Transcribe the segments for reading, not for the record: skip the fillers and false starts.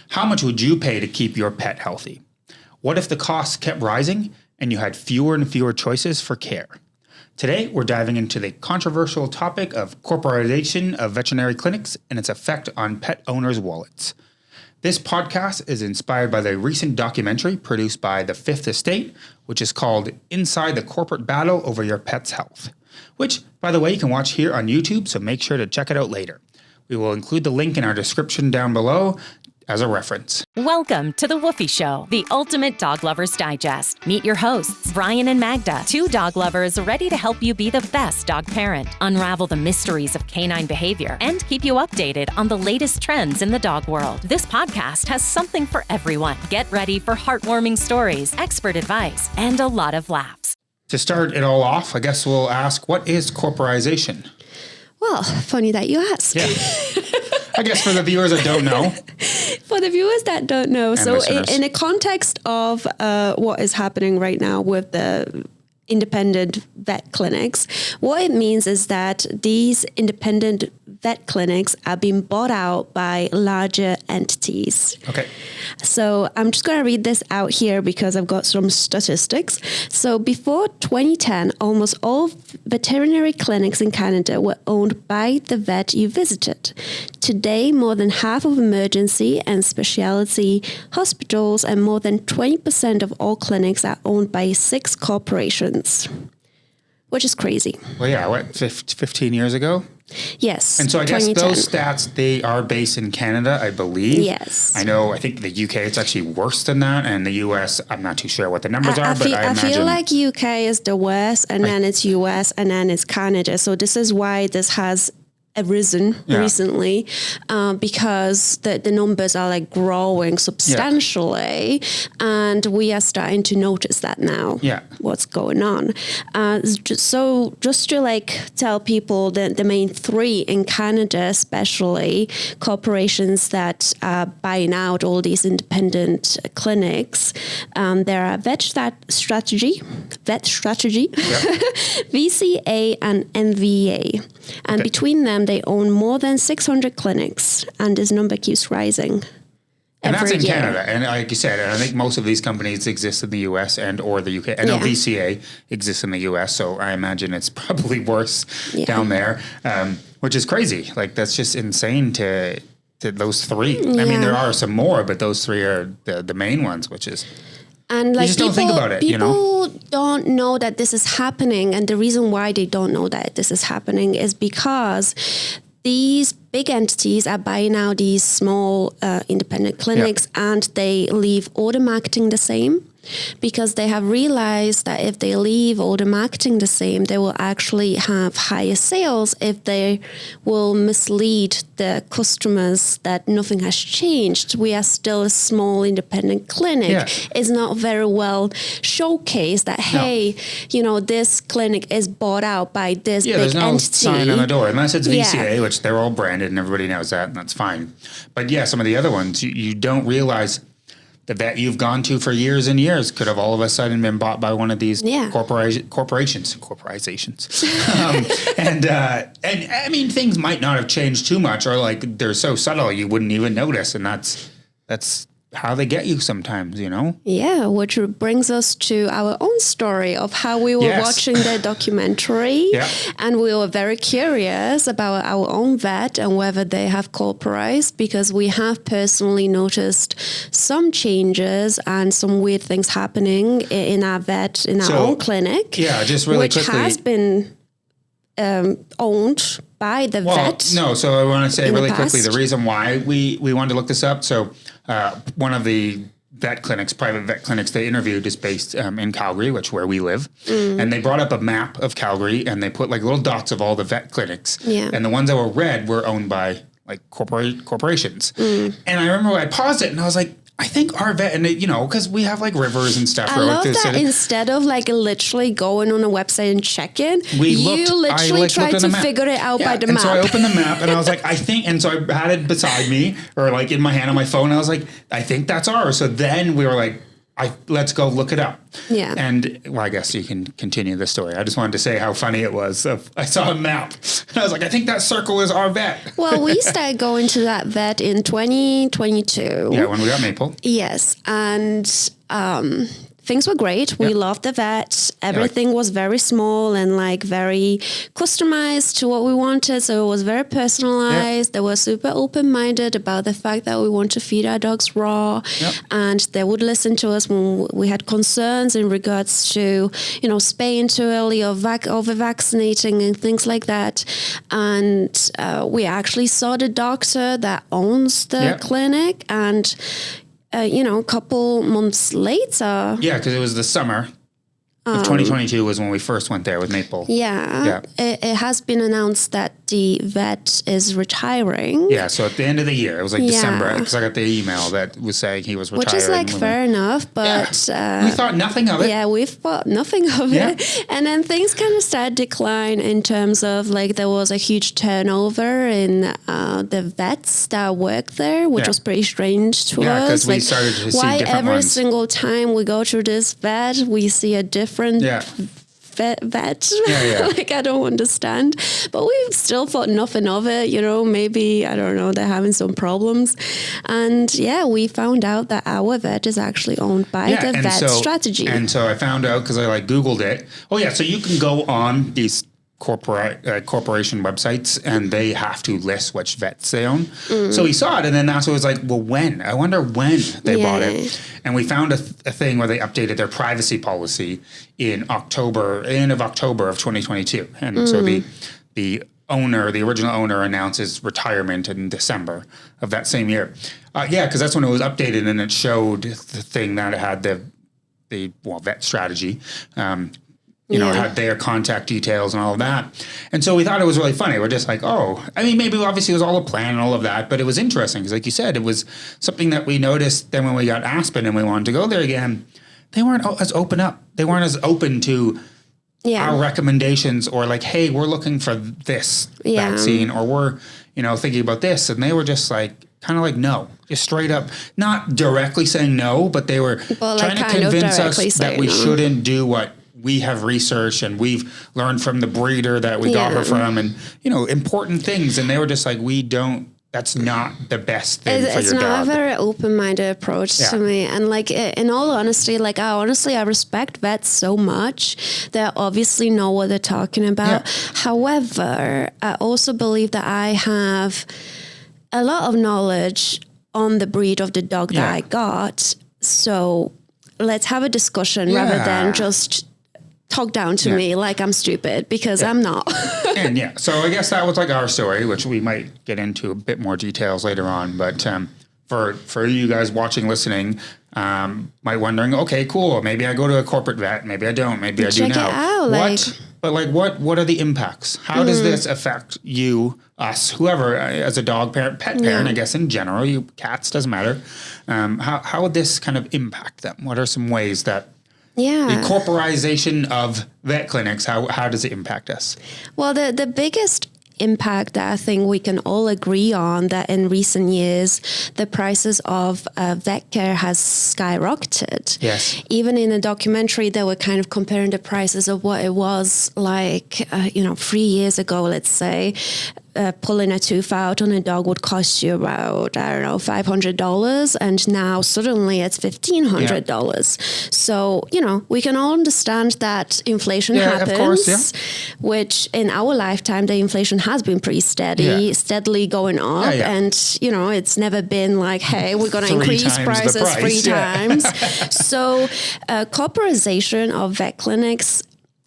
How much would you pay to keep your pet healthy? What if the costs kept rising and you had fewer and fewer choices for care? Today, we're diving into the controversial topic of corporatization of veterinary clinics and its effect on pet owners' wallets. This podcast is inspired by the recent documentary produced by the Fifth Estate, which is called Inside the Corporate Battle Over Your Pet's Health, which, by the way, you can watch here on YouTube, so make sure to check it out later. We will include the link in our description down below as a reference. Welcome to The Woofie Show, the ultimate dog lover's digest. Meet your hosts, Brian and Magda, two dog lovers ready to help you be the best dog parent, unravel the mysteries of canine behavior, and keep you updated on the latest trends in the dog world. This podcast has something for everyone. Get ready for heartwarming stories, expert advice, and a lot of laughs. To start it all off, I guess we'll ask, what is corporatization? Well, funny that you ask. Yeah. I guess for the viewers that don't know. For the viewers that don't know, and so listeners. in the context of what is happening right now with the independent vet clinics, what it means is that these independent vet clinics are being bought out by larger entities. Okay. So I'm just going to read this out here because I've got some statistics. So before 2010, almost all veterinary clinics in Canada were owned by the vet you visited. Today, more than half of emergency and specialty hospitals and more than 20% of all clinics are owned by 6 corporations, which is crazy. Well, yeah, what, 15 years ago? Yes. And so I guess those stats, they are based in Canada, I believe. Yes. I think the UK, it's actually worse than that. And the US, I'm not too sure what the numbers are, but I imagine. I feel like UK is the worst, and then it's US, and then it's Canada. So this is why this has arisen recently, because the numbers are like growing substantially, and we are starting to notice that now. Yeah, what's going on? So just to like tell people that the main 3 in Canada, especially corporations that are buying out all these independent clinics, there are Vet Strategy, VCA, and NVA, and between them, they own more than 600 clinics, and this number keeps rising. And that's in year. Canada. And like you said, I think most of these companies exist in the US and or the UK. I know VCA exists in the US, so I imagine it's probably worse down there, which is crazy. Like, that's just insane to those 3. I mean, there are some more, but those 3 are the main ones, which is... And like, you just don't think about it, people don't know that this is happening. And the reason why they don't know that this is happening is because these big entities are buying out these small independent clinics, and they leave all the marketing the same, because they have realized that if they leave all the marketing the same, they will actually have higher sales if they will mislead the customers that nothing has changed. We are still a small independent clinic. Yeah. It's not very well showcased that, hey, this clinic is bought out by this big entity. Yeah, there's no sign on the door, unless it's VCA, which they're all branded and everybody knows that, and that's fine. But yeah, some of the other ones, you don't realize the vet you've gone to for years and years could have all of a sudden been bought by one of these corporations. And I mean, things might not have changed too much, or like they're so subtle you wouldn't even notice. And that's how they get you sometimes, Yeah, which brings us to our own story of how we were watching the documentary, and we were very curious about our own vet and whether they have corporatized, because we have personally noticed some changes and some weird things happening in our vet, in our own clinic. Yeah, just really which quickly. Has been owned by the vet. No, so I want to say really quickly the reason why we wanted to look this up. So one of the private vet clinics they interviewed is based in Calgary, where we live. And they brought up a map of Calgary, and they put like little dots of all the vet clinics. Yeah. And the ones that were red were owned by like corporations. And I remember I paused it and I was like, I think our vet, and because we have like rivers and stuff. I love that instead of like literally going on a website and checking, you literally tried to figure it out by the map. And so I opened the map and I was like, and so I had it beside me or like in my hand on my phone. And I was like, I think that's ours. So then we were like, let's go look it up. Yeah. And well, I guess you can continue the story. I just wanted to say how funny it was. I saw a map and I was like, I think that circle is our vet. Well, we started going to that vet in 2022. Yeah, when we got Maple. Yes. And things were great. We loved the vet. Everything was very small and like very customized to what we wanted. So it was very personalized. They were super open-minded about the fact that we want to feed our dogs raw. And they would listen to us when we had concerns in regards to, spaying too early or over-vaccinating and things like that. And we actually saw the doctor that owns the clinic, and a couple months later. Yeah, because it was the summer of 2022 was when we first went there with Maple. Yeah. It has been announced that the vet is retiring. Yeah, so at the end of the year, it was like December, because I got the email that was saying he was retiring. Which is like fair enough, but... we thought nothing of it. Yeah, we thought nothing of it. And then things kind of started decline in terms of like there was a huge turnover in the vets that work there, which was pretty strange to us. Yeah, because we started to see why different every ones. single time we go through this vet, we see a different vet. Like, I don't understand. But we still thought nothing of it, maybe, I don't know, they're having some problems. And we found out that our vet is actually owned by the vet strategy. And so I found out because I Googled it. Oh yeah, so you can go on these corporation websites and they have to list which vets they own. So we saw it, and then that's what was like, well, when? I wonder when they bought it. And we found a thing where they updated their privacy policy in end of October of 2022. And so the original owner announces retirement in December of that same year. Because that's when it was updated, and it showed the thing that it had the vet strategy. It had their contact details and all of that. And so we thought it was really funny. We're just like, maybe obviously it was all a plan and all of that, but it was interesting because like you said, it was something that we noticed then when we got Aspen and we wanted to go there again. They weren't as open up. They weren't as open to our recommendations or like, hey, we're looking for this vaccine or we're, thinking about this. And they were just like, kind of like, no, just straight up, not directly saying no, but they were trying to convince us that we shouldn't do what we have researched and we've learned from the breeder that we got her from and, important things. And they were just like, that's not the best thing for your dog. It's not a very open-minded approach to me. And like, in all honesty, like I respect vets so much. They obviously know what they're talking about. However, I also believe that I have a lot of knowledge on the breed of the dog that I got. So let's have a discussion rather than just talk down to me like I'm stupid, because I'm not. And so I guess that was like our story, which we might get into a bit more details later on. But for you guys watching, listening, might wondering, okay, cool. Maybe I go to a corporate vet. Maybe I don't. Maybe I do now. Check it out. What are the impacts? How does this affect you, us, whoever, as a dog parent, pet parent, I guess in general, you cats, doesn't matter. How would this kind of impact them? What are some ways that the corporatization of vet clinics, how does it impact us? Well, the biggest impact that I think we can all agree on, that in recent years, the prices of vet care has skyrocketed. Yes. Even in a documentary, they were kind of comparing the prices of what it was like, 3 years ago, let's say. Pulling a tooth out on a dog would cost you about, $500. And now suddenly it's $1,500. So, we can all understand that inflation happens, of course, which in our lifetime, the inflation has been pretty steadily going up. And, it's never been like, hey, we're going to increase prices 3 times. So corporatization of vet clinics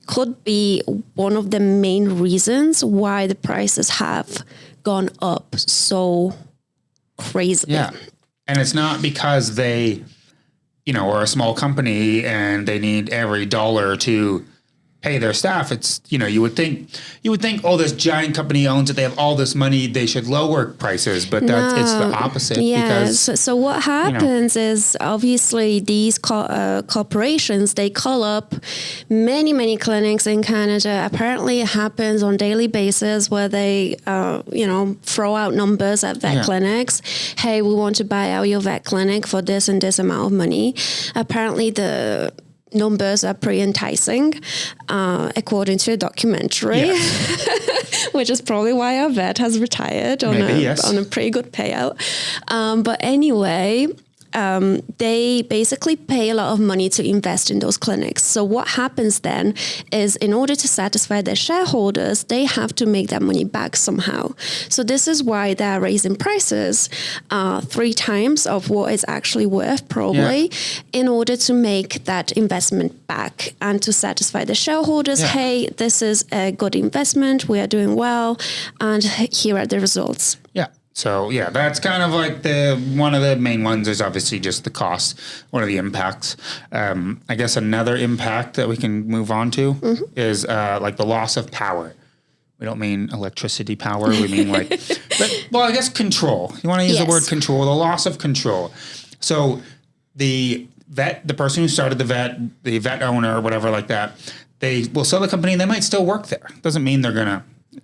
could be one of the main reasons why the prices have gone up so crazily. Yeah. And it's not because they, are a small company and they need every dollar to pay their staff. It's, you would think, oh, this giant company owns it. They have all this money. They should lower prices, but it's the opposite. Yeah. Because, so what happens is obviously these corporations, they call up many, many clinics in Canada. Apparently it happens on a daily basis where they, throw out numbers at vet clinics. Hey, we want to buy out your vet clinic for this and this amount of money. Apparently the numbers are pretty enticing, according to a documentary, which is probably why our vet has retired on a pretty good payout. But anyway, they basically pay a lot of money to invest in those clinics. So what happens then is, in order to satisfy their shareholders, they have to make that money back somehow. So this is why they're raising prices 3 times of what it's actually worth, probably, in order to make that investment back and to satisfy the shareholders. Hey, this is a good investment. We are doing well, and here are the results. Yeah. So that's kind of like one of the main ones is obviously just the cost, one of the impacts. I guess another impact that we can move on to is like the loss of power. We don't mean electricity power. We mean I guess control. You want to use the word control, the loss of control. So the person who started the vet owner or whatever like that, they will sell the company and they might still work there. Doesn't mean they're going to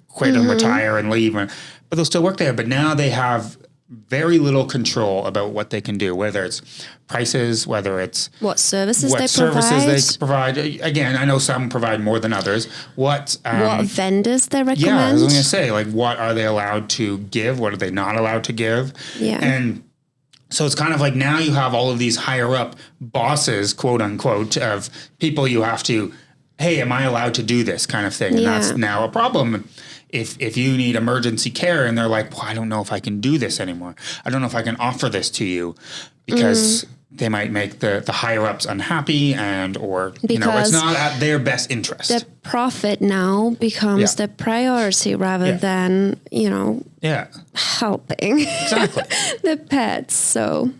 quit and retire and leave, but they'll still work there. But now they have very little control about what they can do, whether it's prices, whether it's what services they provide. Again, I know some provide more than others. What vendors they recommend. Yeah, I was going to say, what are they allowed to give? What are they not allowed to give? Yeah. And so it's kind of like now you have all of these higher up bosses, quote unquote, of people you have to, hey, am I allowed to do this kind of thing? And that's now a problem. If you need emergency care and they're like, well, I don't know if I can do this anymore. I don't know if I can offer this to you, because they might make the higher ups unhappy or it's not at their best interest. The profit now becomes the priority rather than, helping the pets. So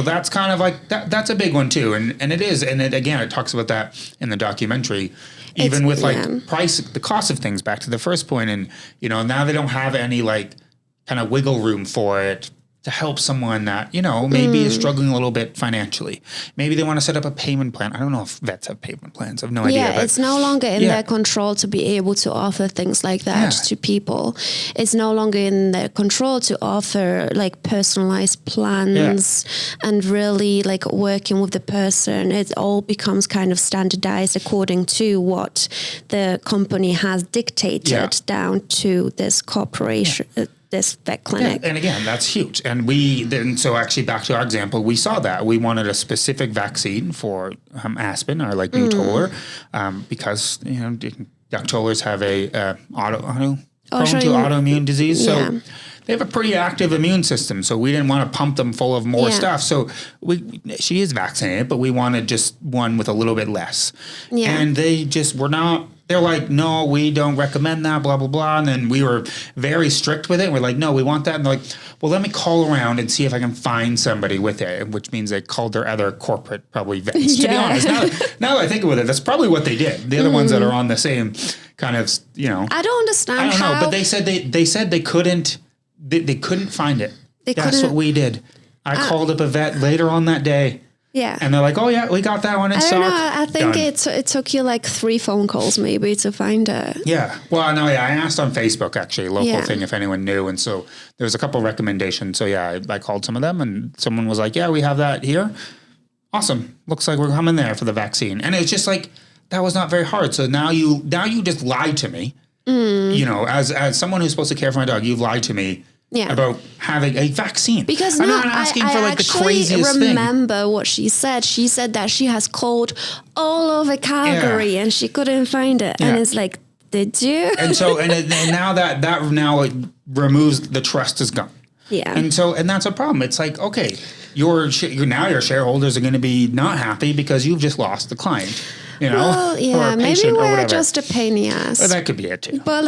that's kind of like that's a big one too. And it is. And it talks about that in the documentary. Even with price, the cost of things, back to the first point, and now they don't have any kind of wiggle room for it to help someone that maybe is struggling a little bit financially. Maybe they want to set up a payment plan. I don't know if vets have payment plans. I have no idea. Yeah, it's no longer in their control to be able to offer things like that to people. It's no longer in their control to offer personalized plans and really working with the person. It all becomes kind of standardized according to what the company has dictated down to this corporation. This vet clinic. Yeah, and again, that's huge. And so actually back to our example, we saw that. We wanted a specific vaccine for Aspen, our new Toller, because, duck Tollers have a autoimmune disease. So they have a pretty active immune system. So we didn't want to pump them full of more stuff. So she is vaccinated, but we wanted just one with a little bit less. Yeah. And they just were not. They're like, no, we don't recommend that, blah, blah, blah. And then we were very strict with it. We're like, no, we want that. And they're like, well, let me call around and see if I can find somebody with it, which means they called their other corporate probably vets. To be honest, now that I think about it, that's probably what they did. The other ones that are on the same kind of, I don't understand. I don't know, but they said they couldn't find it. That's what we did. I called up a vet later on that day. Yeah. And they're like, oh, yeah, we got that one in stock. I think it took you 3 phone calls maybe to find it. Yeah. Well, no, I asked on Facebook, actually, a local thing, if anyone knew. And so there was a couple recommendations. So, I called some of them and someone was like, yeah, we have that here. Awesome. Looks like we're coming there for the vaccine. And it's just that was not very hard. So now you just lied to me. As someone who's supposed to care for my dog, you've lied to me. About having a vaccine. Because I'm not asking for the craziest thing. I remember what she said. She said that she has called all over Calgary and she couldn't find it. Yeah. And it's like, did you? And so, and now that now it removes, the trust is gone. Yeah. And that's a problem. It's like, okay, your shareholders are going to be not happy because you've just lost the client. Well, yeah, maybe we're just a pain in the ass. Well, that could be it too. But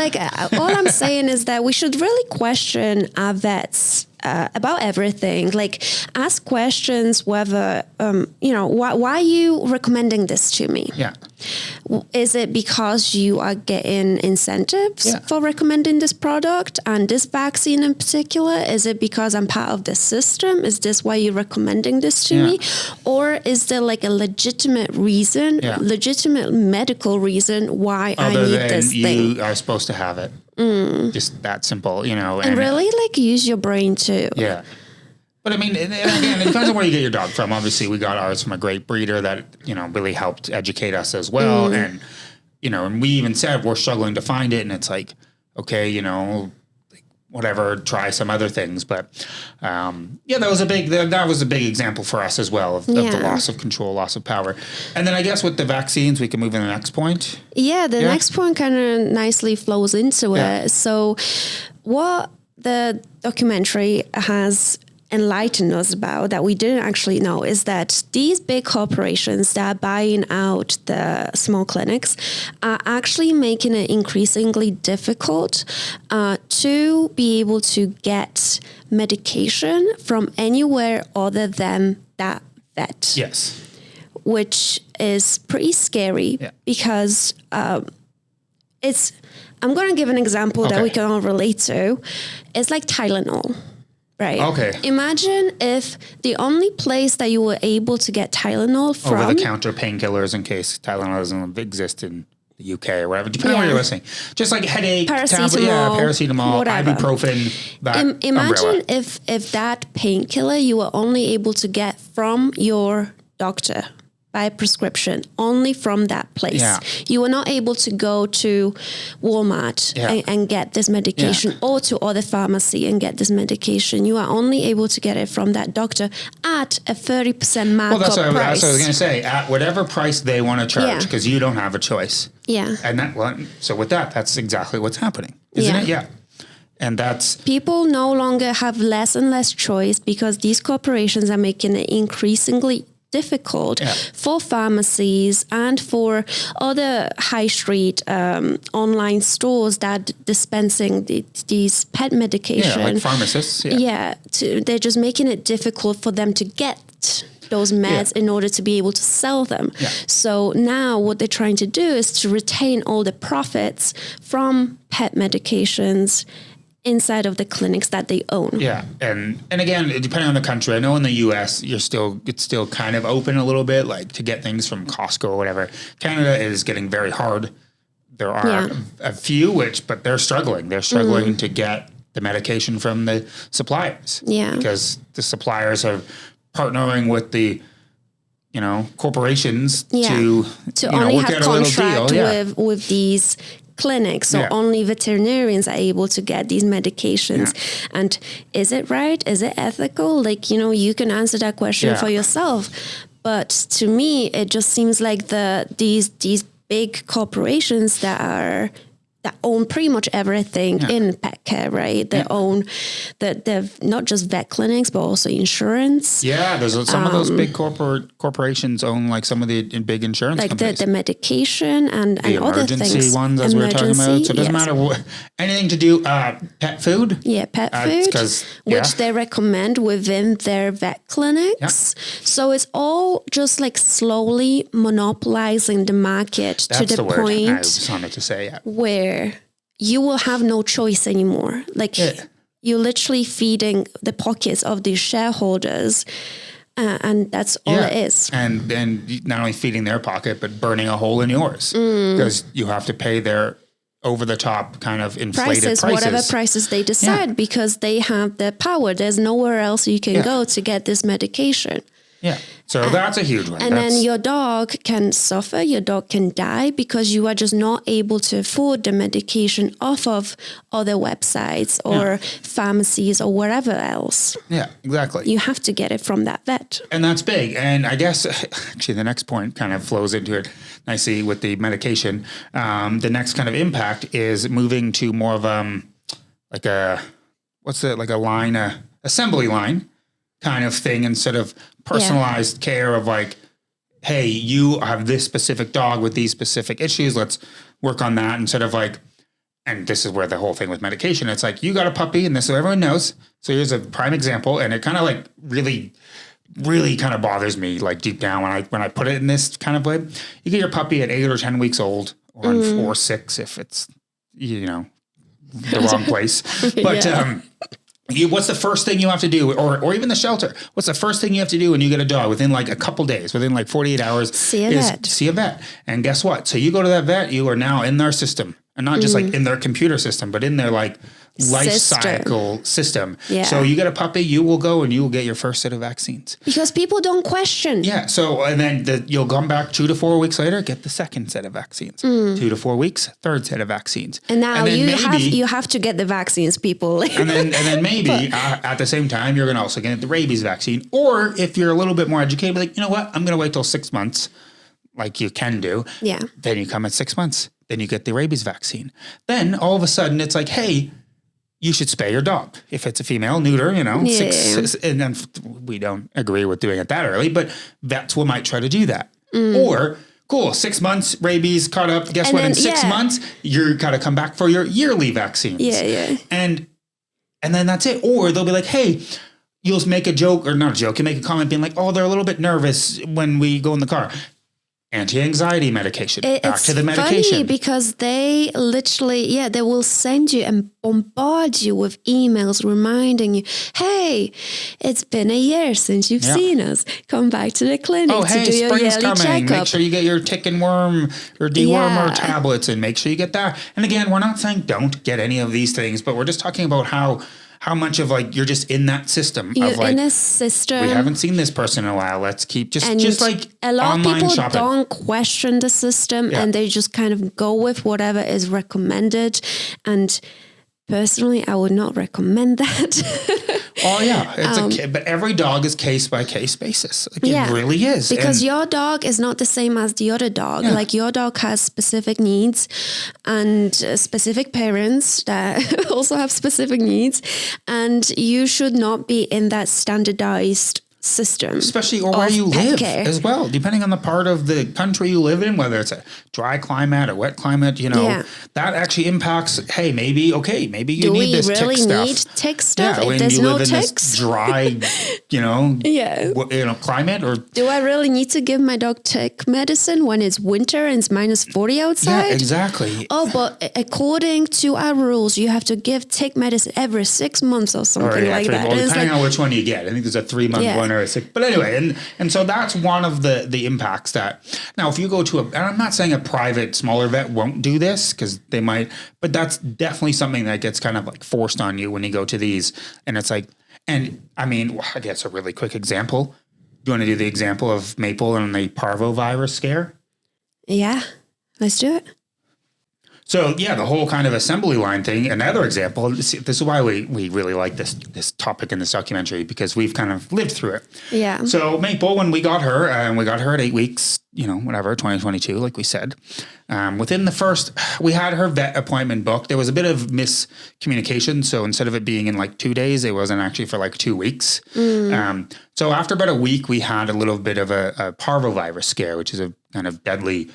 all I'm saying is that we should really question our vets about everything. Like, ask questions whether, why are you recommending this to me? Yeah. Is it because you are getting incentives for recommending this product and this vaccine in particular? Is it because I'm part of the system? Is this why you're recommending this to me? Or is there like a legitimate reason, legitimate medical reason why I need this thing? Other than you are supposed to have it. Just that simple, And really like use your brain too. Yeah. But I mean, and again, it depends on where you get your dog from. Obviously, we got ours from a great breeder that, really helped educate us as well. And, and we even said we're struggling to find it. And it's like, okay, whatever, try some other things. But that was a big example for us as well of the loss of control, loss of power. And then I guess with the vaccines, we can move in the next point. Yeah, the next point kind of nicely flows into it. So what the documentary has enlightened us about that we didn't actually know is that these big corporations that are buying out the small clinics are actually making it increasingly difficult to be able to get medication from anywhere other than that vet. Yes. Which is pretty scary because it's, I'm going to give an example that we can all relate to. It's like Tylenol. Right. Okay. Imagine if the only place that you were able to get Tylenol from over-the-counter painkillers in case Tylenol doesn't exist in the UK or whatever, depending on where you're listening. Just like headache, paracetamol, whatever. ibuprofen. Imagine if that painkiller you were only able to get from your doctor by prescription, only from that place. Yeah. You were not able to go to Walmart and get this medication or to other pharmacy and get this medication. You are only able to get it from that doctor at a 30% markup price. That's what I was going to say. At whatever price they want to charge, because you don't have a choice. Yeah. And so with that's exactly what's happening, isn't it? Yeah. And that's... People no longer have less and less choice because these corporations are making it increasingly difficult for pharmacies and for other high street online stores that dispensing these pet medication. Yeah, like pharmacists. They're just making it difficult for them to get those meds in order to be able to sell them. Yeah. So now what they're trying to do is to retain all the profits from pet medications inside of the clinics that they own. Yeah. And again, depending on the country, I know in the US it's still kind of open a little bit, like to get things from Costco or whatever. Canada is getting very hard. There are a few but they're struggling. They're struggling to get the medication from the suppliers. Yeah. Because the suppliers are partnering with the corporations to only work have out a little contract deal. with these clinics, so only veterinarians are able to get these medications. And is it right? Is it ethical? Like, you can answer that question for yourself. But to me, it just seems like these big corporations that own pretty much everything in pet care, right? They own they're not just vet clinics, but also insurance. Yeah, there's some of those big corporations own like some of the big insurance companies. Like the medication and other things. Emergency ones, as we were talking about. So it doesn't matter anything to do, pet food. Yeah, pet food, which they recommend within their vet clinics. Yeah. So it's all just like slowly monopolizing the market. That's to the word point I just wanted to say. Where you will have no choice anymore. Like you're literally feeding the pockets of these shareholders, and that's all it is. And not only feeding their pocket, but burning a hole in yours because you have to pay their over-the-top kind of inflated prices. Whatever prices they decide, because they have the power. There's nowhere else you can go to get this medication. Yeah. So that's a huge one. And then your dog can suffer, your dog can die because you are just not able to afford the medication off of other websites or pharmacies or wherever else. Yeah, exactly. You have to get it from that vet. And that's big. And I guess actually the next point kind of flows into it nicely with the medication. The next kind of impact is moving to more of like a assembly line kind of thing instead of personalized care of like, hey, you have this specific dog with these specific issues. Let's work on that instead of like, and this is where the whole thing with medication, it's like, you got a puppy, and this is what everyone knows. So here's a prime example. And it kind of like really kind of bothers me, like deep down when I put it in this kind of way. You get your puppy at 8 or 10 weeks old, or 6 if it's, the wrong place. But what's the first thing you have to do, or even the shelter? What's the first thing you have to do when you get a dog within like a couple days, within like 48 hours? See a vet. And guess what? So you go to that vet, you are now in their system, and not just like in their computer system, but in their like life cycle system. Yeah. So you get a puppy, you will go and you will get your first set of vaccines. Because people don't question. Yeah. So, and then you'll come back 2 to 4 weeks later, get the second set of vaccines. 2 to 4 weeks, third set of vaccines. And now you have to get the vaccines, people. and then maybe at the same time, you're going to also get the rabies vaccine. Or if you're a little bit more educated, like, you know what, I'm going to wait till 6 months, like you can do. Yeah. Then you come at 6 months, then you get the rabies vaccine. Then all of a sudden it's like, hey, you should spay your dog. If it's a female, neuter, 6, and then we don't agree with doing it that early, but vets might try to do that. Or, cool, 6 months, rabies caught up. Guess what? In 6 months, you're got to come back for your yearly vaccines. Yeah. And then that's it. Or they'll be like, hey, you'll make a joke, or not a joke, you make a comment being like, oh, they're a little bit nervous when we go in the car. Anti-anxiety medication. Back to the medication. It's funny because they literally, they will send you and bombard you with emails reminding you, hey, it's been a year since you've seen us. Come back to the clinic to do your yearly checkup. Make sure you get your tick and worm or dewormer tablets, and make sure you get that. And again, we're not saying don't get any of these things, but we're just talking about how much of like you're just in that system. You're in a system. We haven't seen this person in a while. Let's keep just like a lot online of people shopping. Don't question the system and they just kind of go with whatever is recommended. And personally, I would not recommend that. Oh yeah, but every dog is case by case basis. Like it really is, because your dog is not the same as the other dog. Yeah. Like your dog has specific needs, and specific parents that also have specific needs, and you should not be in that standardized system, especially or where you live as well, depending on the part of the country you live in, whether it's a dry climate or wet climate, that actually impacts. Hey, maybe you need this tick stuff. Do we really need tick stuff? Yeah, when there's you no live in ticks? this dry, climate, or do I really need to give my dog tick medicine when it's winter and it's minus 40 outside? Yeah, exactly. Oh, but according to our rules, you have to give tick medicine every 6 months or something like that. Well, depending on which one you get. I think there's a 3-month one. But anyway, and so that's one of the impacts that now if you go to and I'm not saying a private smaller vet won't do this, because they might, but that's definitely something that gets kind of like forced on you when you go to these. And it's like, and I mean, I guess a really quick example. Do you want to do the example of Maple and the parvovirus scare? Yeah, let's do it. So the whole kind of assembly line thing. Another example. This is why we really like this topic in this documentary, because we've kind of lived through it. Yeah. So Maple, when we got her, at 8 weeks, 2022, like we said. Within the first, we had her vet appointment booked. There was a bit of miscommunication. So instead of it being in like 2 days, it wasn't actually for like 2 weeks. So after about a week, we had a little bit of a parvovirus scare, which is a kind of deadly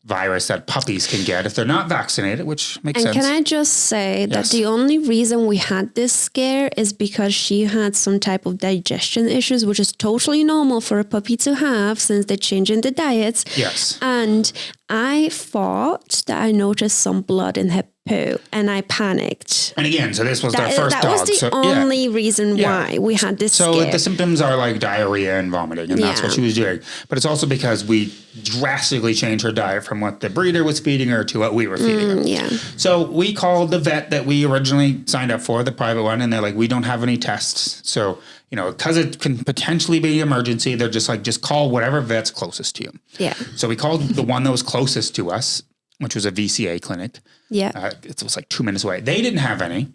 virus that puppies can get if they're not vaccinated, which makes sense. And can I just say that the only reason we had this scare is because she had some type of digestion issues, which is totally normal for a puppy to have since they're changing the diets. Yes. And I thought that I noticed some blood in her poo, and I panicked. And again, so this was their first dog. That was the only reason why we had this scare. So the symptoms are like diarrhea and vomiting, and that's what she was doing. But it's also because we drastically changed her diet from what the breeder was feeding her to what we were feeding her. Yeah. So we called the vet that we originally signed up for, the private one, and they're like, we don't have any tests. So, because it can potentially be an emergency, they're just like, just call whatever vet's closest to you. Yeah. So we called the one that was closest to us, which was a VCA clinic. Yeah. It was like 2 minutes away. They didn't have any,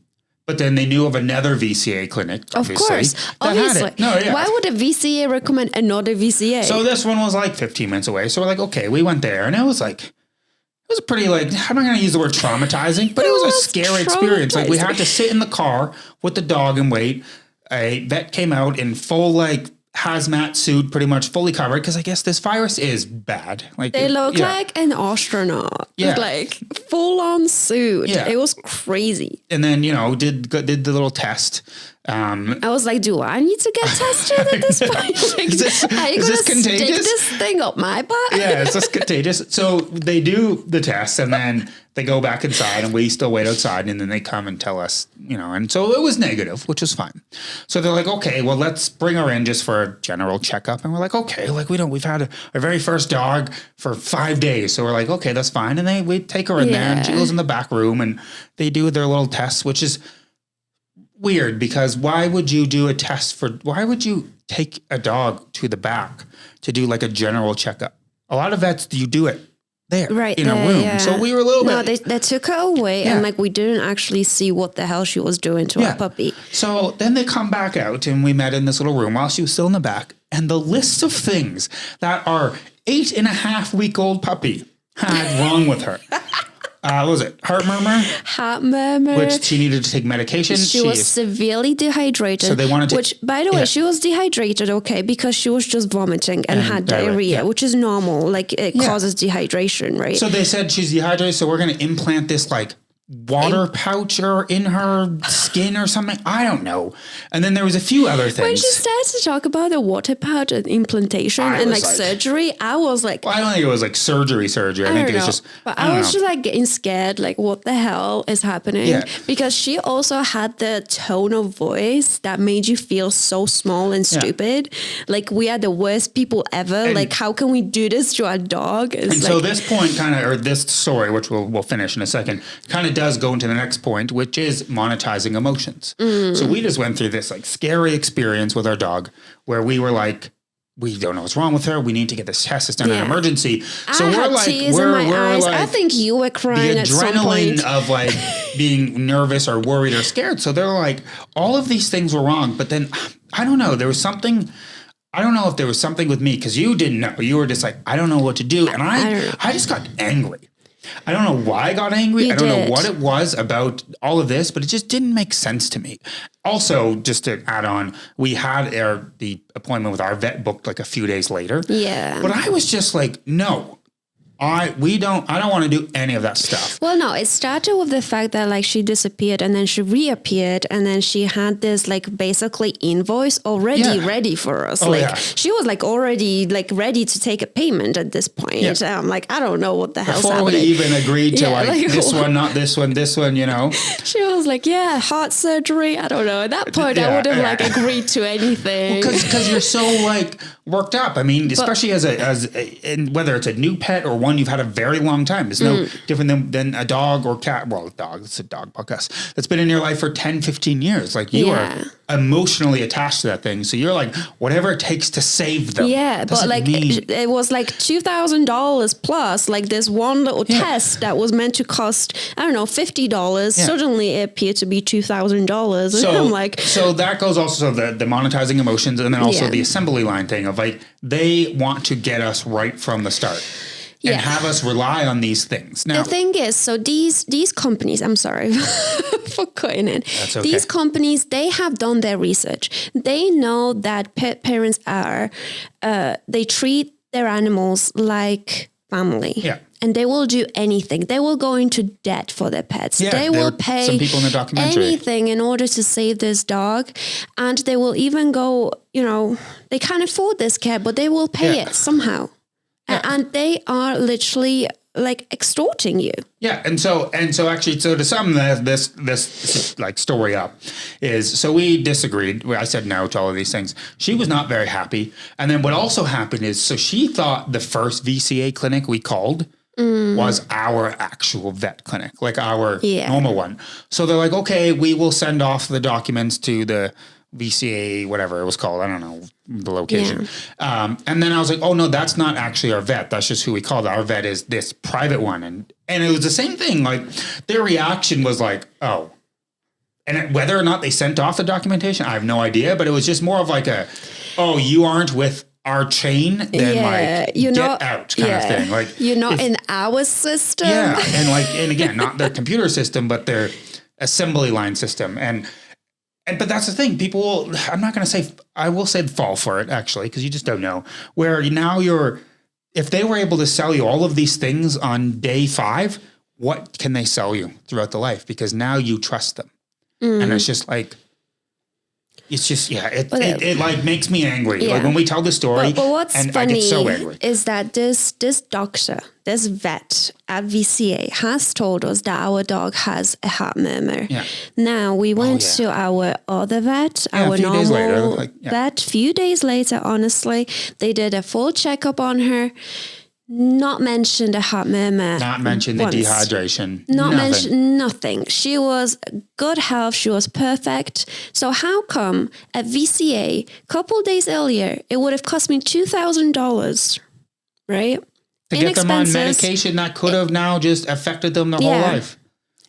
but then they knew of another VCA clinic, obviously. Of course. Obviously. Why would a VCA recommend another VCA? So this one was like 15 minutes away. So we're like, okay, we went there, and it was pretty like, I'm not going to use the word traumatizing, but it was a scary experience. Like we had to sit in the car with the dog and wait. A vet came out in full like hazmat suit, pretty much fully covered, because I guess this virus is bad. Like They look like an astronaut. Yeah. Like full on suit. Yeah. It was crazy. and then did the little test. I was like, do I need to get tested at this point? Like, are you is going this to stick contagious? this thing up my butt? Yeah, it's just contagious. So they do the test, and then they go back inside, and we still wait outside, and then they come and tell us, and so it was negative, which was fine. So they're like, okay, well, let's bring her in just for a general checkup. And we're like, okay, like we've had our very first dog for 5 days. So we're like, okay, that's fine. And we take her in there, and she goes in the back room, and they do their little tests, which is weird, because why would you take a dog to the back to do like a general checkup? A lot of vets, you do it there, Right in a room. yeah. So we were a little bit. No, they took her away, and like we didn't actually see what the hell she was doing to our puppy. So then they come back out, and we met in this little room while she was still in the back, and the list of things that our 8.5-week-old puppy had wrong with her. What was it? Heart murmur, which she needed to take medication. She was severely dehydrated. So they wanted to, which, by the way, she was dehydrated, okay, because she was just vomiting and had diarrhea, which is normal. Like it causes dehydration, right? So they said she's dehydrated, so we're going to implant this like water pouch or in her skin or something. I don't know. And then there was a few other things. When she started to talk about the water pouch and implantation and like surgery, I was like, well, I don't think it was like surgery. I think it was just, but I was just like getting scared, like what the hell is happening? Yeah. Because she also had the tone of voice that made you feel so small and stupid. Like we are the worst people ever. And, like how can we do this to our dog? And so this point or this story, which we'll finish in a second, kind of does go into the next point, which is monetizing emotions. So we just went through this like scary experience with our dog where we were like, we don't know what's wrong with her. We need to get this test. It's done in emergency. So I had tears in my eyes. like, I think you were crying at some point. The adrenaline of like being nervous or worried or scared. So they're like, all of these things were wrong. But then I don't know. There was something. I don't know if there was something with me because you didn't know. You were just like, I don't know what to do. And I just got angry. I don't know why I got angry. I don't know what it was about all of this, but it just didn't make sense to me. Also, just to add on, we had the appointment with our vet booked like a few days later. Yeah. But I was just like, no. I don't want to do any of that stuff. Well, no, it started with the fact that like she disappeared and then she reappeared and then she had this like basically invoice already ready for us. She was like already like ready to take a payment at this point. Yeah. And I'm like, I don't know what the hell's happening. Before we even agreed to like this one, not this one, She was like, yeah, heart surgery. I don't know. At that point, I would have like agreed to anything. Because you're so like worked up. I mean, especially as whether it's a new pet or one you've had a very long time. It's no different than a dog or cat. Well, a dog, it's a dog podcast that's been in your life for 10, 15 years. Like you are emotionally attached to that thing. So you're like, whatever it takes to save them. Yeah, but like it was like $2,000 plus like this one little test that was meant to cost, I don't know, $50. Yeah. Suddenly it appeared to be $2,000. So, and I'm like, so that goes also the monetizing emotions and then also the assembly line thing of like, they want to get us right from the start. And have us rely on these things. Now, the thing is, so these companies, I'm sorry for cutting in. That's okay. These companies, they have done their research. They know that pet parents they treat their animals like family. Yeah. And they will do anything. They will go into debt for their pets. Yeah, they will pay some people in the documentary. anything in order to save this dog. And they will even go, they can't afford this care, but they will pay it somehow. Yeah. And they are literally like extorting you. Yeah, and so actually, to sum this like story up is, so we disagreed. I said no to all of these things. She was not very happy, and then what also happened is, so she thought the first VCA clinic we called was our actual vet clinic, like our normal one. So they're like, okay, we will send off the documents to the VCA, whatever it was called. I don't know the location. Yeah. And then I was like, oh no, that's not actually our vet. That's just who we called. Our vet is this private one. And it was the same thing. Like their reaction was like, oh, and whether or not they sent off the documentation, I have no idea, but it was just more of like oh, you aren't with our chain, then like get out kind of thing. Like you're not in our system. Yeah. And again, not their computer system, but their assembly line system. And but that's the thing. People, I'm not going to say, I will say fall for it actually, because you just don't know. Where now if they were able to sell you all of these things on day 5, what can they sell you throughout the life? Because now you trust them. And it's just like, it like makes me angry. Yeah. Like when we tell the story, but what's and funny I get so angry. is that this doctor, this vet at VCA has told us that our dog has a heart murmur. Yeah. Now we went to our other vet, our a few days normal later, vet. Few days later, honestly, they did a full checkup on her. Not mentioned a heart murmur. Not mentioned the dehydration. Not nothing. mentioned nothing. She was good health. She was perfect. So how come at VCA, couple days earlier, it would have cost me $2,000, right? To get them on medication that could have now just affected them their whole life.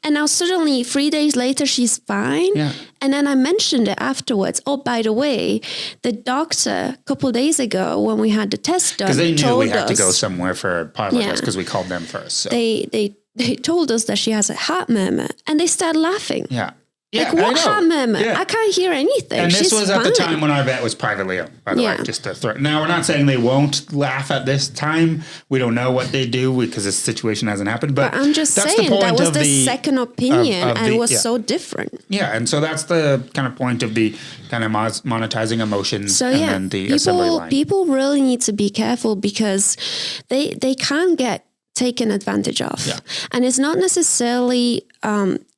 And now suddenly 3 days later, she's fine. Yeah. And then I mentioned it afterwards. Oh, by the way, the doctor a couple of days ago when we had the test done, because they knew we had to us, go somewhere for pilot test because we called them first. So. They told us that she has a heart murmur, and they started laughing. Yeah. Like, what heart murmur? Yeah. I can't hear anything. And this She's was at the fine. time when our vet was privately owned, by the way, just to throw. Now, we're not saying they won't laugh at this time. We don't know what they do because this situation hasn't happened. But I'm just that's saying the point that was of the second opinion of and the- it was so different. Yeah, and so that's the kind of point of the kind of monetizing emotions So and then the assembly line. people really need to be careful because they can get taken advantage of. Yeah. And it's not necessarily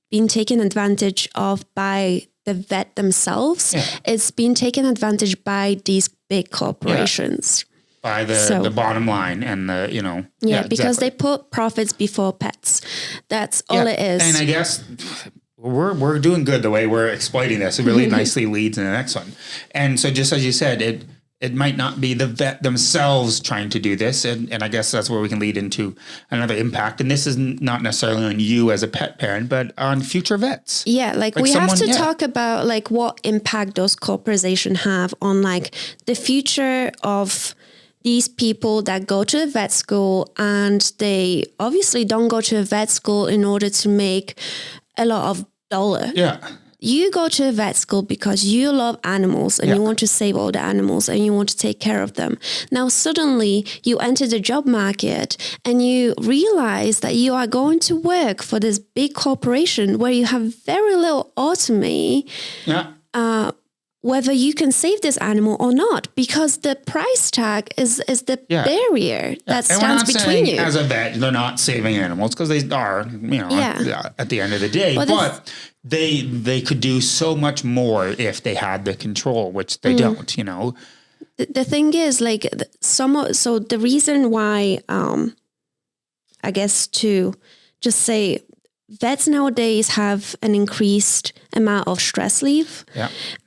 being taken advantage of by the vet themselves. Yeah. It's being taken advantage by these big corporations. By the bottom line and the, Because exactly. they put profits before pets. That's all it is. And I guess we're doing good the way we're exploiting this. It really nicely leads in the next one. And so just as you said, it might not be the vet themselves trying to do this. And I guess that's where we can lead into another impact. And this is not necessarily on you as a pet parent, but on future vets. Yeah, like we have to talk about like what impact those corporations have on like the future of these people that go to a vet school, and they obviously don't go to a vet school in order to make a lot of dollar. Yeah. You go to a vet school because you love animals and you want to save all the animals and you want to take care of them. Now, suddenly you enter the job market and you realize that you are going to work for this big corporation where you have very little autonomy, whether you can save this animal or not, because the price tag is the barrier that stands between you. As a vet, they're not saving animals because they are, at the end of the day. But they could do so much more if they had the control, which they don't, The thing is, like, so the reason why, I guess to just say, vets nowadays have an increased amount of stress leave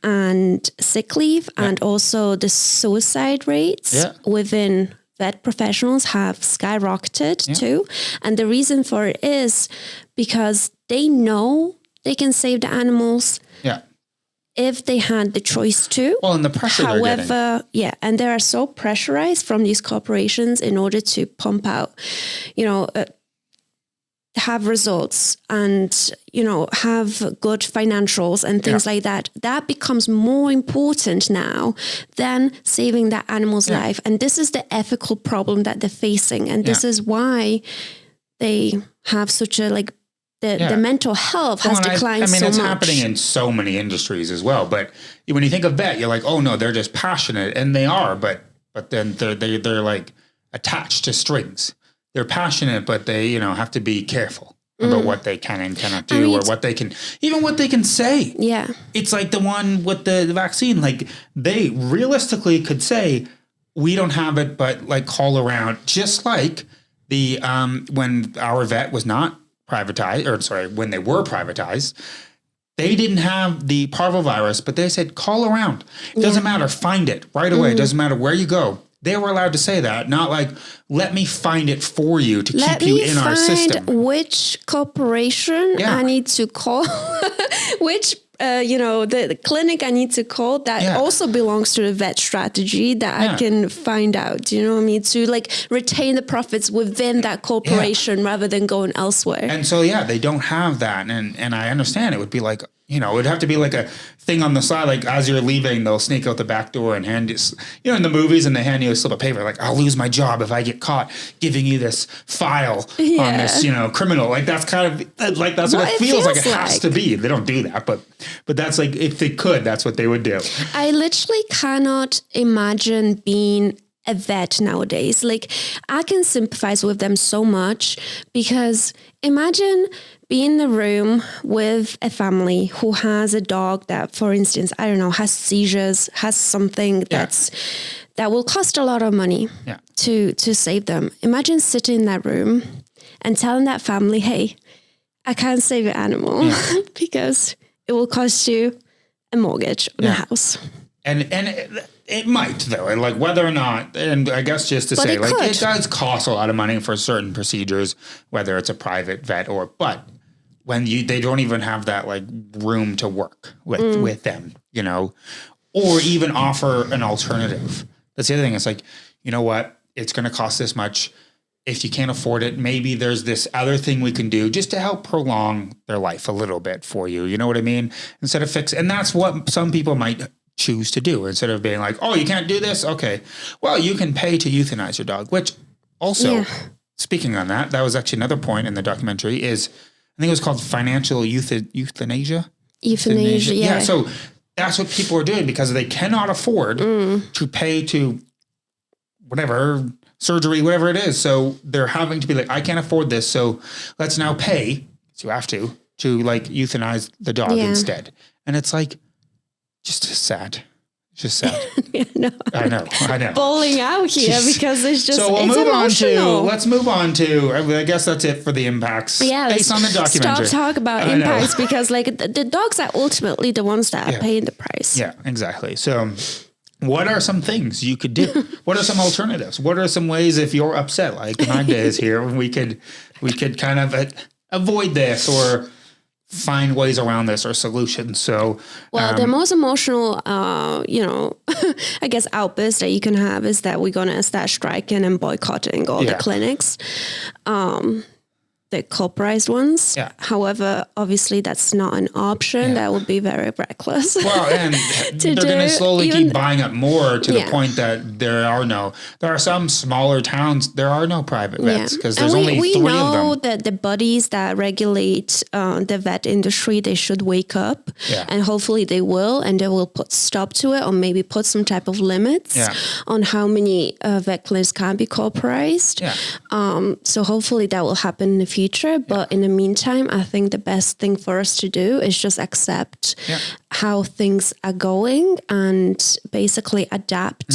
and sick leave, and also the suicide rates within vet professionals have skyrocketed too. And the reason for it is because they know they can save the animals if they had the choice to. Well, and the pressure However, and they are so pressurized from these corporations in order to pump out, have results and, have good financials and things like that. That becomes more important now than saving that animal's life. And this is the ethical problem that they're facing. And this is why they have such a, the mental health has declined so much. It's happening in so many industries as well. But when you think of vet, you're like, oh no, they're just passionate, and they are. But then they're like attached to strings. They're passionate, but they have to be careful about what they can and cannot do, or what they can say. Yeah, it's like the one with the vaccine. Like they realistically could say, we don't have it, but call around. Just like the when our vet was not privatized, when they were privatized, they didn't have the parvovirus, but they said, call around. It doesn't matter. Find it right away. It doesn't matter where you go. They were allowed to say that, not let me find it for you to keep you in our system. Which corporation I need to call, which, the clinic I need to call that also belongs to the vet strategy that I can find out, you know what I mean? To retain the profits within that corporation rather than going elsewhere. And so, they don't have that. And I understand it would be it'd have to be like a thing on the side, like as you're leaving, they'll sneak out the back door and hand you, in the movies, and they hand you a slip of paper, like, I'll lose my job if I get caught giving you this file on this, criminal. Like that's kind of like, that's what it feels like. It has to be. They don't do that, but that's like, if they could, that's what they would do. I literally cannot imagine being a vet nowadays. Like, I can sympathize with them so much, because imagine being in the room with a family who has a dog that, for instance, I don't know, has seizures, has something that will cost a lot of money to save them. Imagine sitting in that room and telling that family, hey, I can't save your animal because it will cost you a mortgage on a house. And it might, though, and like whether or not, and I guess just to say, like, it does cost a lot of money for certain procedures, whether it's a private vet but when they don't even have that like room to work with them, or even offer an alternative. That's the other thing. It's like, you know what, it's going to cost this much. If you can't afford it, maybe there's this other thing we can do just to help prolong their life a little bit for you. You know what I mean? Instead of and that's what some people might choose to do, instead of being like, oh, you can't do this? Okay, well, you can pay to euthanize your dog, which also, speaking on that was actually another point in the documentary is, I think it was called financial euthanasia. Euthanasia, yeah. So that's what people are doing because they cannot afford to pay to whatever surgery, whatever it is. So they're having to be like, I can't afford this, so let's now pay, so you have to like euthanize the dog instead. And it's like, just sad. Just sad. I know. Bowling out here because it's just, so let's move on to, I guess that's it for the impacts. Yeah, based on the documentary. Stop talking about impacts because like the dogs are ultimately the ones that are paying the price. Yeah, exactly. So what are some things you could do? What are some alternatives? What are some ways, if you're upset, like Magda is here, we could kind of avoid this or find ways around this or solutions. So, the most emotional, I guess outburst that you can have is that we're going to start striking and boycotting all the clinics, the corporatized ones. Yeah. However, obviously that's not an option. Yeah. That would be very reckless. Well, and they're going to slowly keep buying up more to the point that there are some smaller towns, there are no private vets because there's only 3 of them. We know that the bodies that regulate the vet industry, they should wake up and hopefully they will, and they will put stop to it or maybe put some type of limits on how many vet clinics can be corporatized. Yeah. So hopefully that will happen in the future. But in the meantime, I think the best thing for us to do is just accept how things are going and basically adapt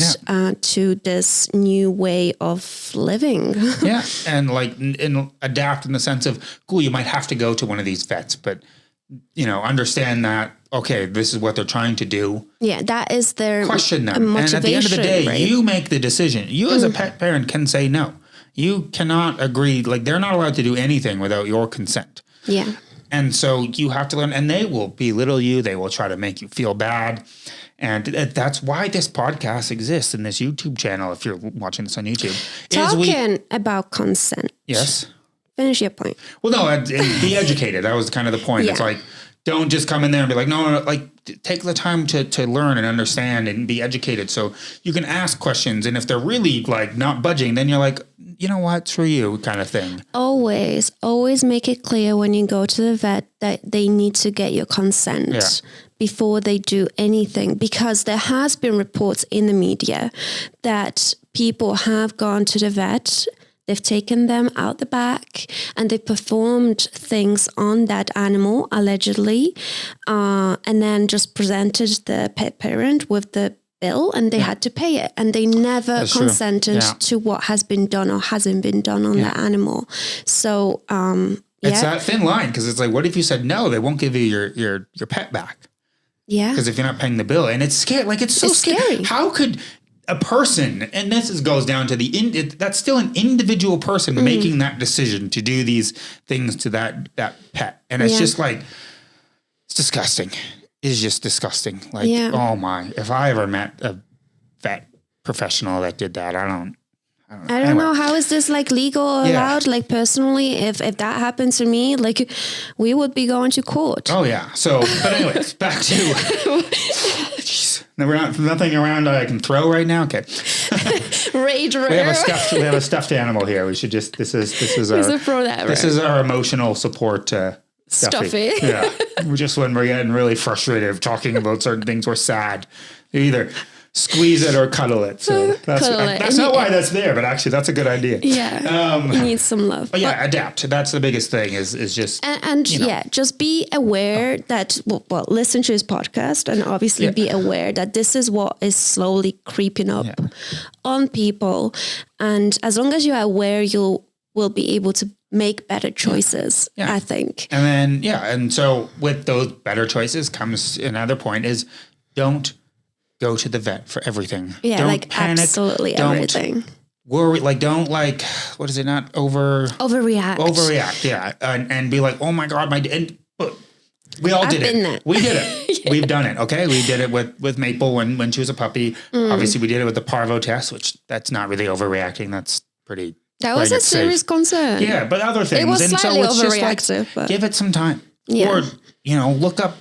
to this new way of living. And adapt in the sense of, cool, you might have to go to one of these vets, but understand that, okay, this is what they're trying to do. Yeah, that is their question them. And at the end of the day, you make the decision. You as a pet parent can say no. You cannot agree, like they're not allowed to do anything without your consent. Yeah. And so you have to learn, and they will belittle you. They will try to make you feel bad. And that's why this podcast exists and this YouTube channel, if you're watching this on YouTube. Talking about consent. Yes. Finish your point. Well, no, and be educated. That was kind of the point. It's like, don't just come in there and be like, no, like take the time to learn and understand and be educated. So you can ask questions. And if they're really like not budging, then you're like, you know what, screw you kind of thing. Always make it clear when you go to the vet that they need to get your consent before they do anything. Because there has been reports in the media that people have gone to the vet, they've taken them out the back and they performed things on that animal, allegedly, and then just presented the pet parent with the bill and they had to pay it. And they never consented to what has been done or hasn't been done on that animal. So, it's that thin line because it's like, what if you said no, they won't give you your pet back? Yeah. Because if you're not paying the bill, and it's scary, like it's so scary. How could a person, and this goes down to that's still an individual person making that decision to do these things to that pet. And it's just like, it's disgusting. It's just disgusting. Like, oh my, if I ever met a vet professional that did that, I I don't know. How is this like legal or allowed? Like personally, if that happened to me, like we would be going to court. Oh yeah. So, but anyways, back to, jeez, nothing around I can throw right now. Okay. Rage. We have a stuffed animal here. We should just, this is our emotional support, Stuffy. Yeah. Just when we're getting really frustrated talking about certain things, we're sad. You either squeeze it or cuddle it. So that's not why that's there, but actually that's a good idea. Yeah. You need some love. But yeah, adapt. That's the biggest thing is just. And just be aware that, well, listen to his podcast and obviously be aware that this is what is slowly creeping up on people. And as long as you are aware, you will be able to make better choices, I think. And then, and so with those better choices comes another point is don't go to the vet for everything. Yeah, don't like panic, absolutely don't everything. Worry, what is it, not overreact, yeah. And be like, oh my God, but we all did it. We did it. We've done it, okay? We did it with Maple when she was a puppy. Obviously, we did it with the parvo test, which that's not really overreacting. That's pretty... That was a serious concern. Yeah, but other things. It was slightly overreactive. Just like, give it some time. Or, look up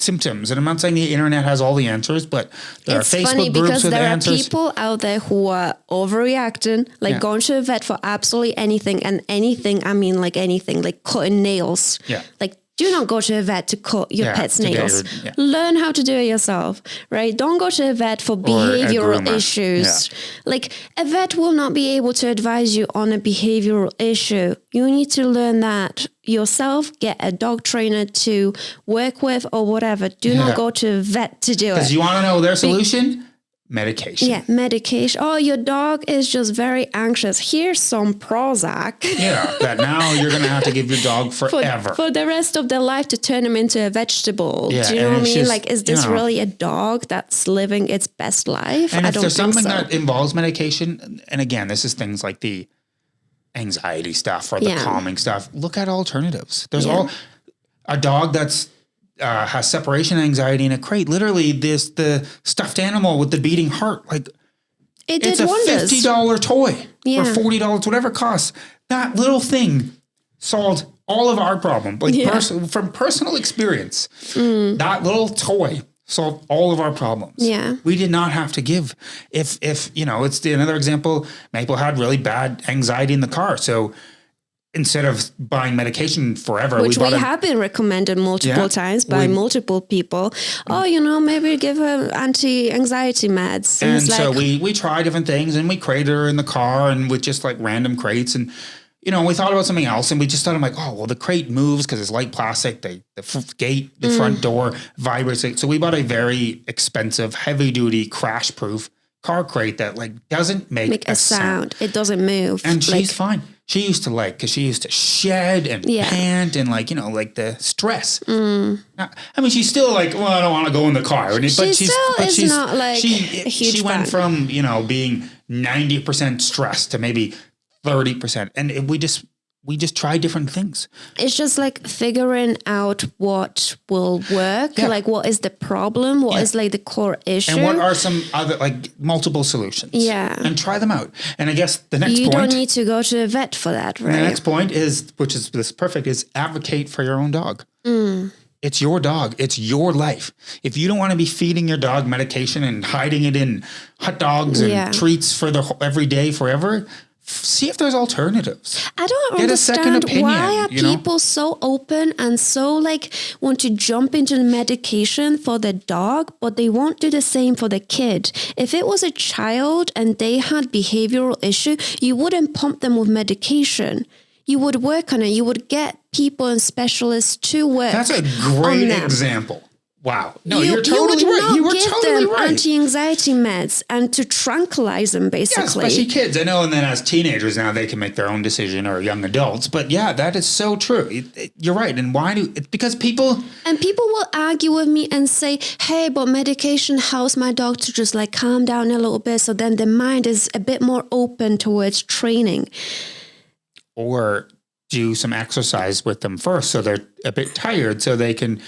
symptoms. And I'm not saying the internet has all the answers, but there are Facebook groups with answers. There are people out there who are overreacting, like going to a vet for absolutely anything. And anything, I mean like anything, like cutting nails. Yeah. Like, do not go to a vet to cut your pet's nails. Learn how to do it yourself, right? Don't go to a vet for behavioral issues. Yeah. Like a vet will not be able to advise you on a behavioral issue. You need to learn that yourself, get a dog trainer to work with or whatever. Do not go to a vet to do it. Because you want to know their solution? Medication. Yeah, medication. Oh, your dog is just very anxious. Here's some Prozac. Yeah, that now you're going to have to give your dog forever. For the rest of their life to turn them into a vegetable. Yeah, do you know what I mean? Just, like, is this really a dog that's living its best life? And if there's something that involves medication, and again, this is things like the anxiety stuff or the calming stuff, look at alternatives. There's a dog that's has separation anxiety in a crate. Literally, the stuffed animal with the beating heart. Like it's a wonders. $50 toy or $40, whatever it costs. That little thing solved all of our problems. Like from personal experience, that little toy solved all of our problems. Yeah, we did not have to give. If it's another example. Maple had really bad anxiety in the car, so. Instead of buying medication forever, which we have been recommended multiple times by multiple people. Oh, maybe give her anti-anxiety meds. And so we try different things, and we crate her in the car, and with just like random crates, and we thought about something else, and we just thought, I'm like, oh well, the crate moves because it's light plastic. The gate, the front door vibrates. So we bought a very expensive, heavy-duty, crash-proof car crate that like doesn't make a sound. It doesn't move, and she's fine. She used to because she used to shed and pant and like the stress. I mean, she's still like, well, I don't want to go in the car. But she's not like a huge She went from, being 90% stressed to maybe 30%. And we just try different things. It's just like figuring out what will work. Yeah. Like what is the problem? What is like the core issue? And what are some other multiple solutions? Yeah. And try them out. And I guess the next point. You don't need to go to a vet for that, right? The next point is, which is this perfect, is advocate for your own dog. It's your dog. It's your life. If you don't want to be feeding your dog medication and hiding it in hot dogs and treats for every day forever, see if there's alternatives. I don't understand why are people so open and so want to jump into the medication for the dog, but they won't do the same for the kid. If it was a child and they had behavioral issue, you wouldn't pump them with medication. You would work on it. You would get people and specialists to work. That's a great example. Wow. No, you're totally right. You were totally right. Anti-anxiety meds and to tranquilize them, basically. Yeah, especially kids. I know, and then as teenagers now, they can make their own decision, or young adults. But yeah, that is so true. You're right. And why it's because people... And people will argue with me and say, hey, but medication helps my dog to just calm down a little bit. So then the mind is a bit more open towards training. Or do some exercise with them first so they're a bit tired so they can...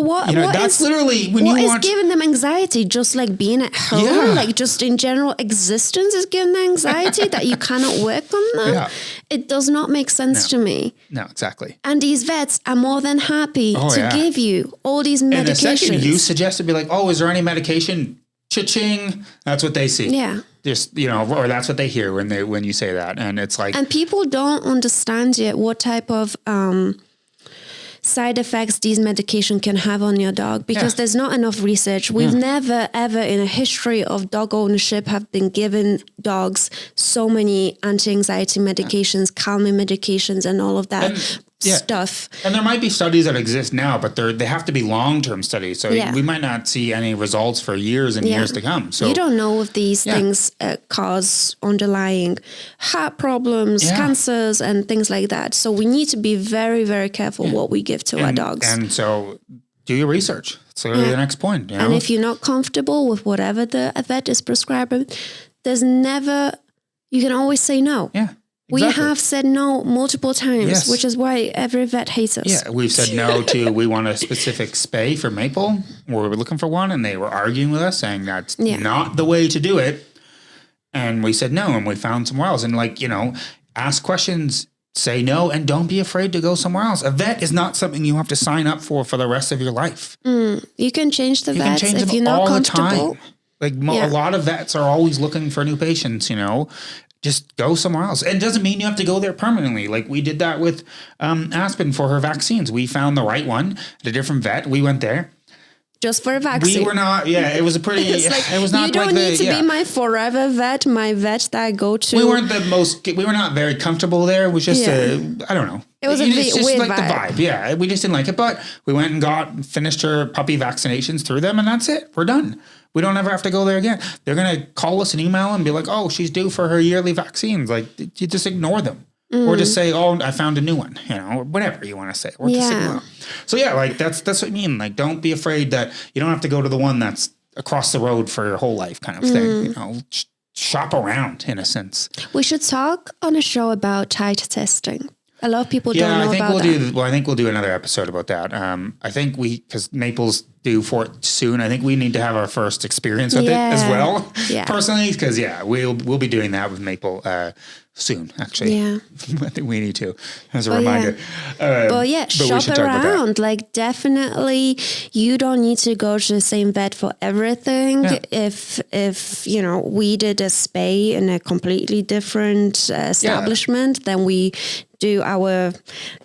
But what that's is, literally when what you is want. giving them anxiety? Just like being at home, Yeah. like just in general existence is giving them anxiety that you cannot work on them. Yeah. It does not make sense to me. No, exactly. And these vets are more than happy to give you all these medications. And the second you suggest to be like, oh, is there any medication? Cha-ching. That's what they see. Yeah. Just, or that's what they hear when you say that. And it's like. And people don't understand yet what type of side effects these medication can have on your dog because there's not enough research. We've never, ever in a history of dog ownership have been given dogs so many anti-anxiety medications, calming medications, and all of that stuff. And there might be studies that exist now, but they have to be long-term studies. So we might not see any results for years and years to come. So you don't know if these things cause underlying heart problems, cancers, and things like that. So we need to be very, very careful what we give to our dogs. And so do your research. That's literally the next point. And if you're not comfortable with whatever the vet is prescribing, you can always say no. Yeah. We Exactly. have said no multiple times, which is why every vet hates us. Yeah, we've said no to, we want a specific spay for Maple, or we're looking for one, and they were arguing with us, saying that's not the way to do it. And we said no, and we found somewhere else. And ask questions, say no, and don't be afraid to go somewhere else. A vet is not something you have to sign up for the rest of your life. You can change the vets if you're not all comfortable. The time. A lot of vets are always looking for new patients, Just go somewhere else. And it doesn't mean you have to go there permanently. Like we did that with Aspen for her vaccines. We found the right one at a different vet. We went there. Just for a vaccine. We were not, it was a pretty, it was not you don't like need to be my forever vet, my vet that I go to. We were not very comfortable there. It was just, I don't know. It was just weird like vibe. the vibe. Yeah, we just didn't like it. But we went and finished her puppy vaccinations through them, and that's it. We're done. We don't ever have to go there again. They're going to call us an email and be like, oh, she's due for her yearly vaccines. Like, you just ignore them. Or just say, oh, I found a new one, or whatever you want to say. Or just ignore them. So, that's what I mean. Like, don't be afraid that you don't have to go to the one that's across the road for your whole life kind of thing. Shop around in a sense. We should talk on a show about titer testing. A lot of people don't know about that. I think we'll do another episode about that. I think because Maple's due for it soon. I think we need to have our first experience with it as well, personally, because we'll be doing that with Maple soon. Actually, I think we need to as a reminder. Shop around. Like definitely, you don't need to go to the same vet for everything. Yeah. If we did a spay in a completely different establishment, then we do our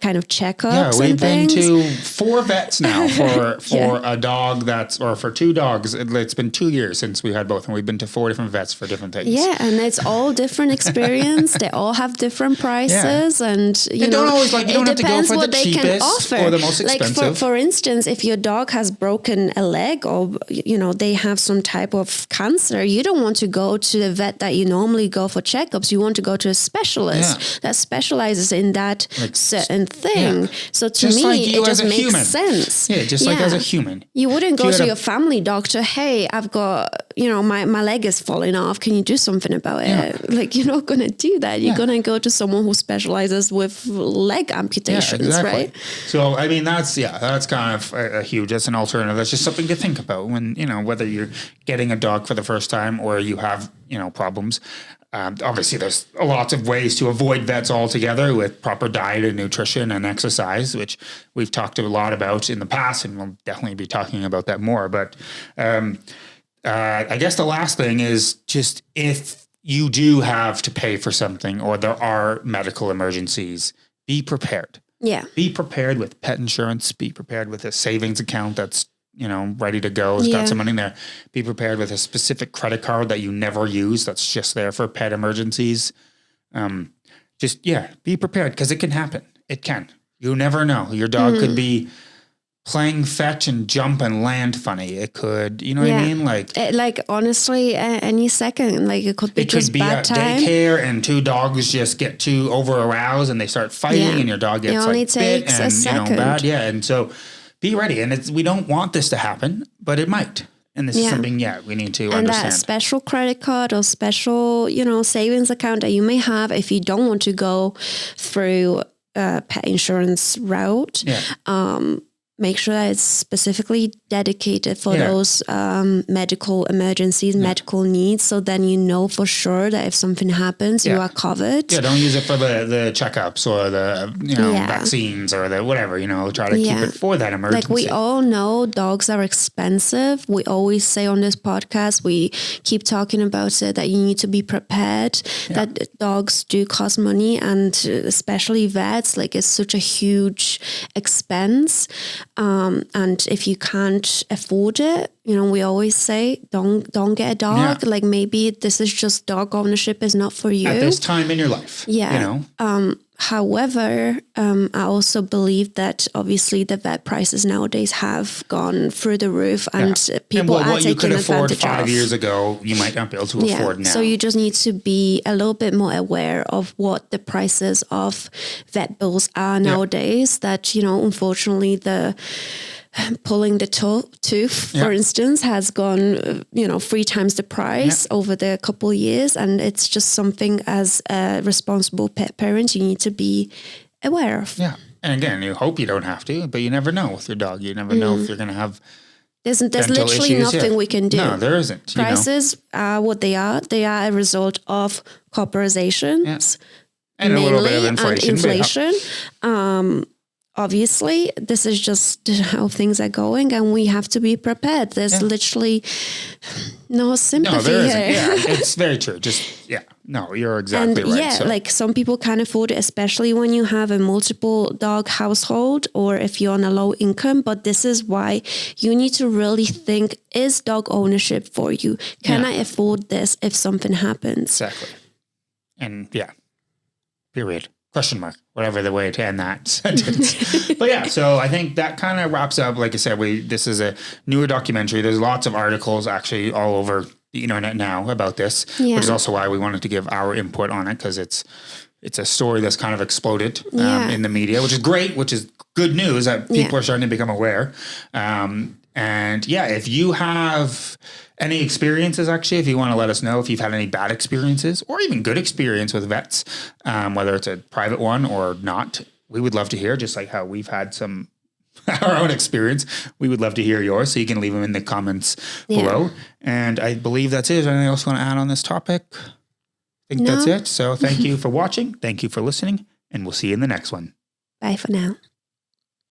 kind of checkups. We've been to 4 vets now for a dog or for 2 dogs. It's been 2 years since we had both, and we've been to 4 different vets for different things. Yeah, and it's all different experience. They all have different prices, and you don't always you don't have to go for the cheapest or the most expensive. Like for instance, if your dog has broken a leg or they have some type of cancer, you don't want to go to the vet that you normally go for checkups. You want to go to a specialist that specializes in that certain thing. Yeah. So to me, it just makes sense. Yeah, just like as a human. You wouldn't go to your family doctor, hey, I've got, my leg is falling off. Can you do something about it? Like, you're not going to do that. You're going to go to someone who specializes with leg amputations, right? So, I mean, that's kind of a huge, that's an alternative. That's just something to think about when, whether you're getting a dog for the first time or you have, problems. Obviously, there's lots of ways to avoid vets altogether with proper diet and nutrition and exercise, which we've talked a lot about in the past, and we'll definitely be talking about that more. But I guess the last thing is just if you do have to pay for something or there are medical emergencies, be prepared. Yeah. Be prepared with pet insurance. Be prepared with a savings account that's ready to go. It's got some money in there. Be prepared with a specific credit card that you never use. That's just there for pet emergencies. Be prepared because it can happen. It can. You never know. Your dog could be playing fetch and jump and land funny. It could, what I mean? Like honestly, any second, it could be just bad time. It could be at daycare and 2 dogs just get too over aroused and they start fighting and your dog gets bit and bad. Yeah, and so. Be ready. And we don't want this to happen, but it might. And this is something, we need to understand. And that special credit card or special, savings account that you may have if you don't want to go through a pet insurance route. make sure that it's specifically dedicated for those medical emergencies, medical needs. So then you know for sure that if something happens, you are covered. Yeah, don't use it for the checkups or the vaccines or the whatever, try to keep it for that emergency. Like we all know dogs are expensive. We always say on this podcast, we keep talking about it, that you need to be prepared, that dogs do cost money, and especially vets, like it's such a huge expense. And if you can't afford it, we always say, don't get a dog. Like maybe this is just dog ownership is not for you. At this time in your life. Yeah. However, I also believe that obviously the vet prices nowadays have gone through the roof, and people are what you taking could afford advantage 5 of. years ago, you might not be able to afford now. So you just need to be a little bit more aware of what the prices of vet bills are nowadays. That, unfortunately, the pulling the tooth, for instance, has gone, 3 times the price over the couple of years. And it's just something as a responsible pet parent you need to be aware of. Yeah. And again, you hope you don't have to, but you never know with your dog. You never know if you're going to have There's literally nothing we can do. No, there isn't. Prices are what they are. They are a result of corporations. And a little bit of inflation. Obviously, this is just how things are going, and we have to be prepared. There's literally no sympathy here. Yeah, it's very true. You're exactly right. Yeah, like some people can't afford it, especially when you have a multiple dog household or if you're on a low income. But this is why you need to really think, is dog ownership for you? Can I afford this if something happens? Exactly. And period. Question mark, whatever the way to end that sentence. But so I think that kind of wraps up. Like I said, this is a newer documentary. There's lots of articles actually all over the internet now about this, which is also why we wanted to give our input on it, because it's a story that's kind of exploded in the media, which is great, which is good news that people are starting to become aware. If you have any experiences, actually, if you want to let us know if you've had any bad experiences or even good experience with vets, whether it's a private one or not, we would love to hear, just like how we've had some our own experience. We would love to hear yours, so you can leave them in the comments below. And I believe that's it. Is there anything else you want to add on this topic? I think that's it. So thank you for watching. Thank you for listening, and we'll see you in the next one. Bye for now.